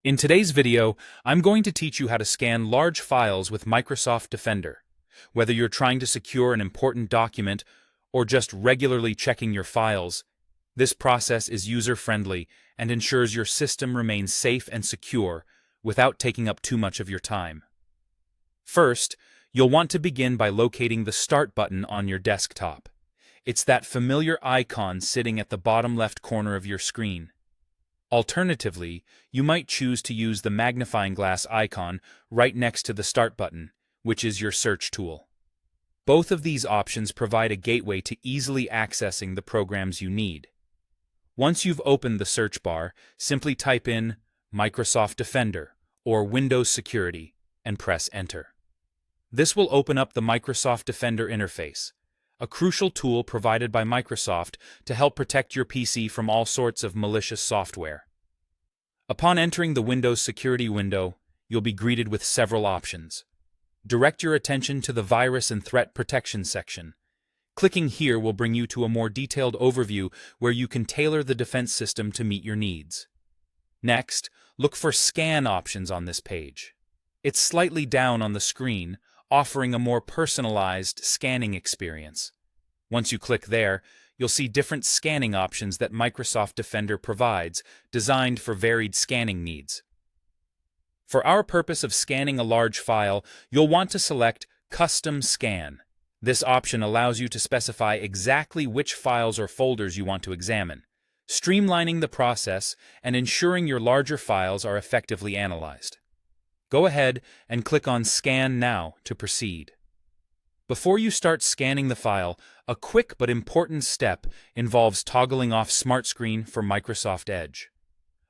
In today's video, I'm going to teach you how to scan large files with Microsoft Defender. Whether you're trying to secure an important document or just regularly checking your files, this process is user-friendly and ensures your system remains safe and secure without taking up too much of your time. First, you'll want to begin by locating the Start button on your desktop. It's that familiar icon sitting at the bottom left corner of your screen. Alternatively, you might choose to use the magnifying glass icon right next to the Start button, which is your search tool. Both of these options provide a gateway to easily accessing the programs you need. Once you've opened the search bar, simply type in Microsoft Defender or Windows Security and press Enter. This will open up the Microsoft Defender interface, a crucial tool provided by Microsoft to help protect your PC from all sorts of malicious software. Upon entering the Windows Security window, you'll be greeted with several options. Direct your attention to the Virus and Threat Protection section. Clicking here will bring you to a more detailed overview where you can tailor the defense system to meet your needs. Next, look for Scan options on this page. It's slightly down on the screen, offering a more personalized scanning experience. Once you click there, you'll see different scanning options that Microsoft Defender provides, designed for varied scanning needs. For our purpose of scanning a large file, you'll want to select Custom Scan. This option allows you to specify exactly which files or folders you want to examine, streamlining the process and ensuring your larger files are effectively analyzed. Go ahead and click on Scan Now to proceed. Before you start scanning the file, a quick but important step involves toggling off Smart Screen for Microsoft Edge.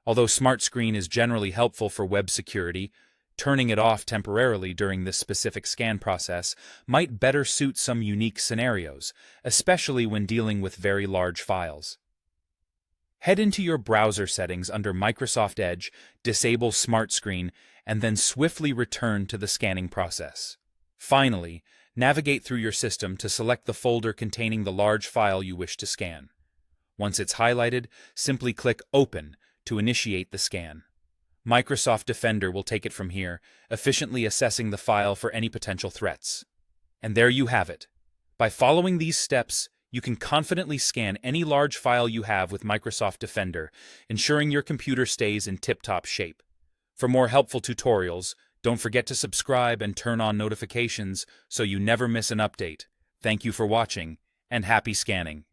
Although Smart Screen is generally helpful for web security, turning it off temporarily during this specific scan process might better suit some unique scenarios, especially when dealing with very large files. Head into your browser settings under Microsoft Edge, disable Smart Screen, and then swiftly return to the scanning process. Finally, navigate through your system to select the folder containing the large file you wish to scan. Once it's highlighted, simply click Open to initiate the scan. Microsoft Defender will take it from here, efficiently assessing the file for any potential threats. And there you have it. By following these steps, you can confidently scan any large file you have with Microsoft Defender, ensuring your computer stays in tip-top shape. For more helpful tutorials, don't forget to subscribe and turn on notifications so you never miss an update. Thank you for watching, and happy scanning.